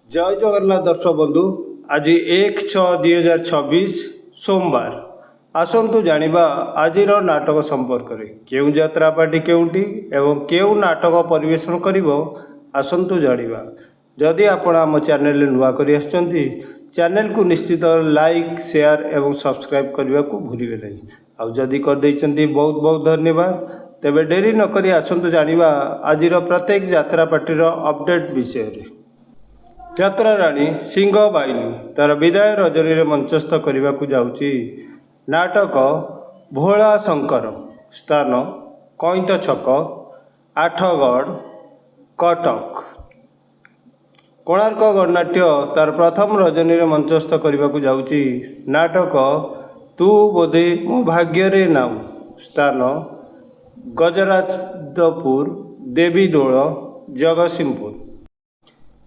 जय जगन्नाथ दर्शक बंधु। आज 1/6/2026 सोमवार। आसतु जानिबा आजिर नाटक संपर्क में केउ यात्रा पार्टी केउटी एवं केउ नाटक परिवेशन करिवो आसतु जानिबा। जदि आपण आम चैनल नुआ करी आछंती चैनल को निश्चित लाइक शेयर एवं सब्सक्राइब करने को भूलिए नहीं। आउ जदि कर देइचंती बहुत बहुत धन्यवाद। तेबे डेरी न करी आसतु जानिबा आजिर प्रत्येक यात्रा पार्टी अपडेट विषय रे। यात्रा राणी सिंह बाहिनी तार विदाय रजनी मंचस्थ करने को जाऊँगी नाटक भोला शंकर। स्थान कईत छक आठगढ़ कटक। कोणार्क गणनाट्य तार प्रथम रजनी मंचस्थ करने को जाऊँगी नाटक तू बोधे मो भाग्य रे नाम। स्थान गजराजपुर देवीदोल जगतसिंहपुर।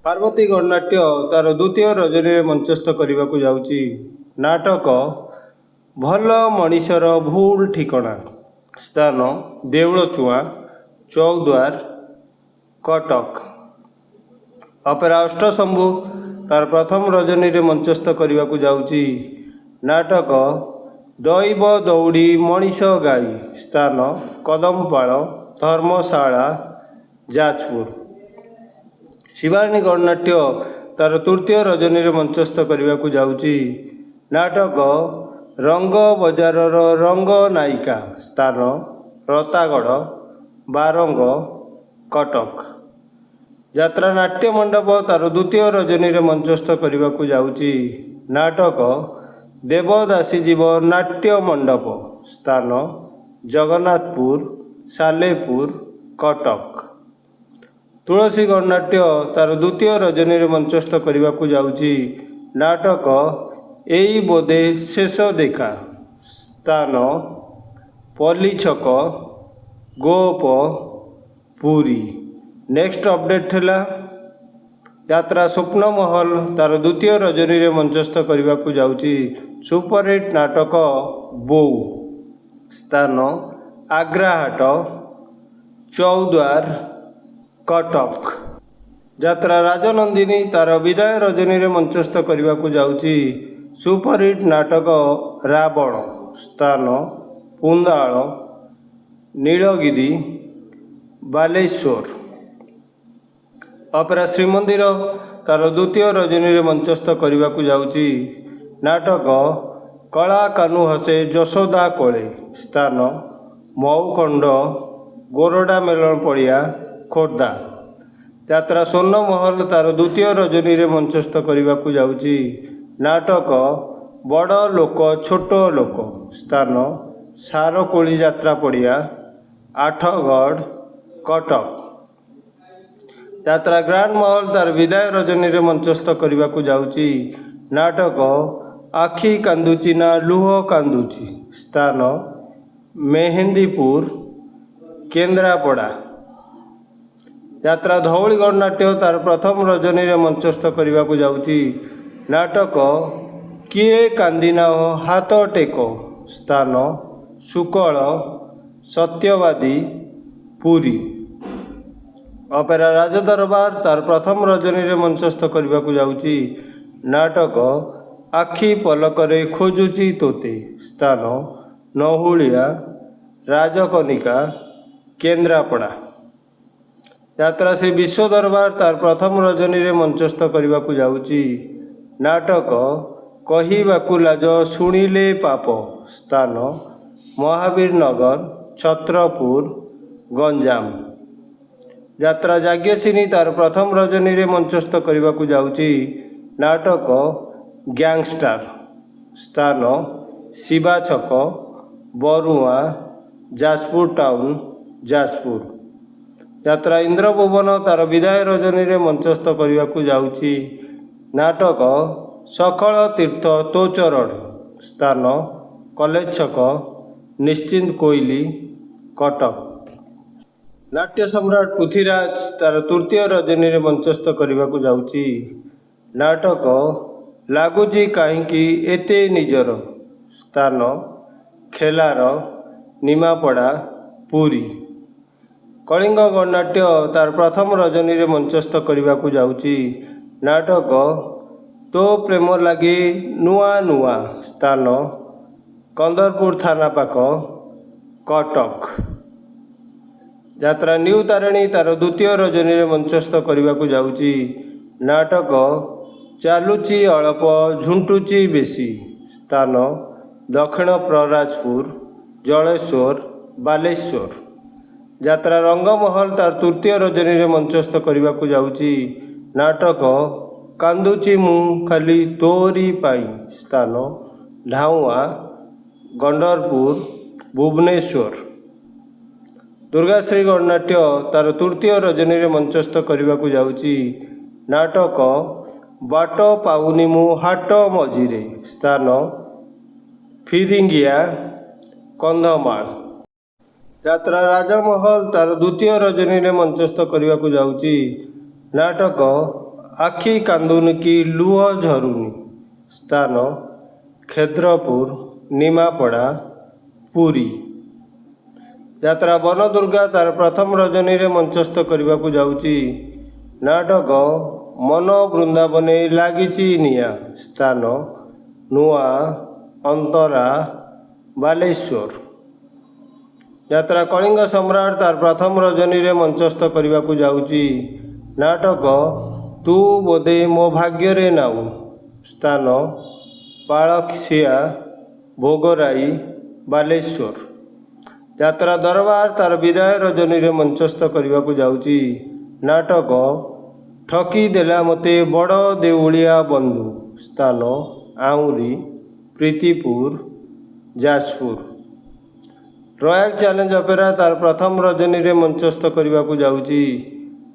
पार्वती गणनाट्य तार द्वितीय रजनी मंचस्थ करने को जाऊँगी नाटक भल मनीषर भूल ठिकणा। स्थान देउलचुआ चौद्वार कटक। अपेरा अष्टशंभु तार प्रथम रजनी मंचस्थ करने को जाऊँगी नाटक दैव दौड़ी मनीष गाई। स्थान कदमपाल धर्मशाला जाजपुर। शिवानी गणनाट्य तार तृतीय रजनी मंचस्थ करने को जाऊँगी नाटक रंग बजार रंग नायिका। स्थान रतागढ़ बारंग कटक। यात्रा नाट्य मंडप तार द्वितीय रजनी मंचस्थ करने को जाऊँगी नाटक देवदासी जीव नाट्य मंडप। स्थान जगन्नाथपुर सालेपुर कटक। तुलसी गणनाट्य तार द्वितीय रजनी मंचस्थ करने को जाऊँगी नाटक एई बोधे शेष देखा। स्थान पल्ली छक गोप पुरी। नेक्स्ट अपडेट है यात्रा स्वप्न महल तार द्वितीय रजनी मंचस्थ करने को जाऊँगी सुपरहिट नाटक बोउ। स्थान आग्राहाट चौद्वार कटक। यात्रा राजनंदिनी तार विदाय रजनी मंचस्थ करने को जाऊँगी सुपरहिट नाटक रावण। स्थान पुंदाल नीलगिरी बालेश्वर। अपेरा श्रीमंदिर तार द्वितीय रजनी मंचस्थ करने को जाऊँगी नाटक कला कानू हसे यशोदा कोले। स्थान मऊखंड गोरडा मेलन पड़िया खोर्धा। यात्रा स्वर्ण महल तार द्वितीय रजनी मंचस्थ करने को जाऊँगी नाटक बड़ लोक छोट लोक। स्थान सारकोली यात्रा पड़िया आठगढ़ कटक। यात्रा ग्रांड महल तार विदाय रजनी मंचस्थ करने को जाऊँगी नाटक आखि कांदुची ना लुह कांदुची। स्थान मेहेंदीपुर केन्द्रापड़ा। यात्रा धौली गणनाट्य तार प्रथम रजनी मंचस्थ करने को जाऊँगी नाटक किए कांदिना हाथ टेक। स्थान सुकल सत्यवादी पुरी। अपेरा राजदरबार तार प्रथम रजनी मंचस्थ करने को जाऊँगी नाटक आखि पलकरे खोजुची तोते। स्थान नहुलिया राजकनिका केन्द्रापड़ा। यात्रा से विश्व दरबार तार प्रथम रजनी मंचस्थ करने को जाऊँगी नाटक कहिबाकु लाज शुणिले पाप। स्थान महावीर नगर छत्रपुर गंजाम। यात्रा जाग्यसिनी तार प्रथम रजनी मंचस्थ करने को जाऊँगी नाटक गैंगस्टर। स्थान शिवा छक बरुआ जाजपुर टाउन जाजपुर। यात्रा इंद्रभुवन तार विदाय रजनी मंचस्थ करने को जाऊँगी नाटक सखल तीर्थ तो चरण। स्थान कलेज छक निश्चिंत कोइली कटक। नाट्य सम्राट पृथ्वीराज तार तृतीय रजनी मंचस्थ करने को जाऊँगी नाटक लगुची कहीं एते निजर। स्थान खेलार निमापड़ा पुरी। कलिंग गणनाट्य तार प्रथम रजनी मंचस्थ करने को जाऊँगी ନାଟକ ତୋ ପ୍ରେମ ଲାଗି ନୂଆ ନୂଆ ସ୍ଥାନ କନ୍ଦରପୁର ଥାନା ପାଖ କଟକ। ଯାତ୍ରା ନ୍ୟୁ ତାରିଣୀ ତାର ଦ୍ୱିତୀୟ ରଜନୀରେ ମଞ୍ଚସ୍ଥ କରିବାକୁ ଯାଉଛି ନାଟକ ଚାଲୁଛି ଅଳପ ଝୁଣ୍ଟୁଛି ବେଶୀ ସ୍ଥାନ ଦକ୍ଷିଣ ପ୍ରରାଜପୁର ଜଳେଶ୍ୱର ବାଲେଶ୍ୱର। ଯାତ୍ରା ରଙ୍ଗମହଲ ତାର ତୃତୀୟ ରଜନୀରେ ମଞ୍ଚସ୍ଥ କରିବାକୁ ଯାଉଛି ନାଟକ କାନ୍ଦୁଛି ମୁଁ ଖାଲି ତୋରି ପାଇଁ ସ୍ଥାନ ଢାଉଆ ଗଣ୍ଡରପୁର ଭୁବନେଶ୍ୱର। ଦୁର୍ଗାଶ୍ରୀ ଗଣନାଟ୍ୟ ତାର ତୃତୀୟ ରଜନୀରେ ମଞ୍ଚସ୍ଥ କରିବାକୁ ଯାଉଛି ନାଟକ ବାଟ ପାଉନି ମୁଁ ହାଟ ମଝିରେ ସ୍ଥାନ ଫିରିଙ୍ଗିଆ କନ୍ଧମାଳ। ଯାତ୍ରା ରାଜମହଲ ତାର ଦ୍ୱିତୀୟ ରଜନୀରେ ମଞ୍ଚସ୍ଥ କରିବାକୁ ଯାଉଛି ନାଟକ ଆଖି କାନ୍ଦୁନି କି ଲୁହ ଝରୁନି ସ୍ଥାନ କ୍ଷେତ୍ରପୁର ନିମାପଡ଼ା ପୁରୀ। ଯାତ୍ରା ବନଦୁର୍ଗା ତାର ପ୍ରଥମ ରଜନୀରେ ମଞ୍ଚସ୍ଥ କରିବାକୁ ଯାଉଛି ନାଟକ ମନ ବୃନ୍ଦାବନେ ଲାଗିଛି ନିଆଁ ସ୍ଥାନ ନୂଆ ଅନ୍ତରା ବାଲେଶ୍ୱର। ଯାତ୍ରା କଳିଙ୍ଗ ସମ୍ରାଟ ତାର ପ୍ରଥମ ରଜନୀରେ ମଞ୍ଚସ୍ଥ କରିବାକୁ ଯାଉଛି ନାଟକ ତୁ ବୋଧେ ମୋ ଭାଗ୍ୟରେ ନାଉ ସ୍ଥାନ ପାଳଖିଆ ଭୋଗରାଇ ବାଲେଶ୍ୱର। ଯାତ୍ରା ଦରବାର ତାର ବିଦାୟ ରଜନୀରେ ମଞ୍ଚସ୍ଥ କରିବାକୁ ଯାଉଛି ନାଟକ ଠକି ଦେଲା ମୋତେ ବଡ଼ ଦେଉଳିଆ ବନ୍ଧୁ ସ୍ଥାନ ଆଉରି Pritipur Jajpur. Royal challenge opera ତାର ପ୍ରଥମ ରଜନୀରେ ମଞ୍ଚସ୍ଥ କରିବାକୁ ଯାଉଛି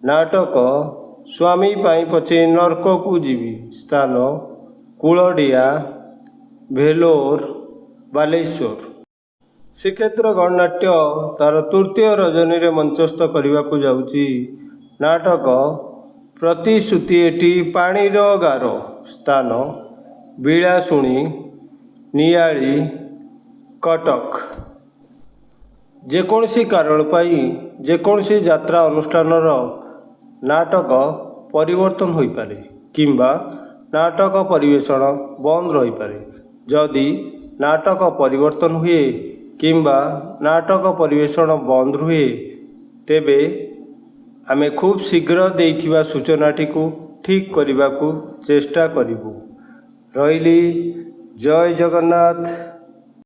ନାଟକ ସ୍ୱାମୀ ପାଇଁ ପଛେ ନର୍କକୁ ଯିବି ସ୍ଥାନ କୁଳଡ଼ିଆ ଭେଲୋର ବାଲେଶ୍ୱର। ଶ୍ରୀକ୍ଷେତ୍ର ଗଣନାଟ୍ୟ ତାର ତୃତୀୟ ରଜନୀରେ ମଞ୍ଚସ୍ଥ କରିବାକୁ ଯାଉଛି ନାଟକ ପ୍ରତିଶ୍ରୁତି ଏଠି ପାଣିର ଗାର ସ୍ଥାନ ବିଳାଶୁଣୀ ନିଆଳି କଟକ। ଯେକୌଣସି କାରଣ ପାଇଁ ଯେକୌଣସି ଯାତ୍ରା ଅନୁଷ୍ଠାନର ନାଟକ ପରିବର୍ତ୍ତନ ହୋଇପାରେ କିମ୍ବା ନାଟକ ପରିବେଷଣ ବନ୍ଦ ରହିପାରେ। ଯଦି ନାଟକ ପରିବର୍ତ୍ତନ ହୁଏ କିମ୍ବା ନାଟକ ପରିବେଷଣ ବନ୍ଦ ରୁହେ ତେବେ ଆମେ ଖୁବ୍ ଶୀଘ୍ର ଦେଇଥିବା ସୂଚନାଟିକୁ ଠିକ୍ କରିବାକୁ ଚେଷ୍ଟା କରିବୁ। ରହିଲି। ଜୟ ଜଗନ୍ନାଥ।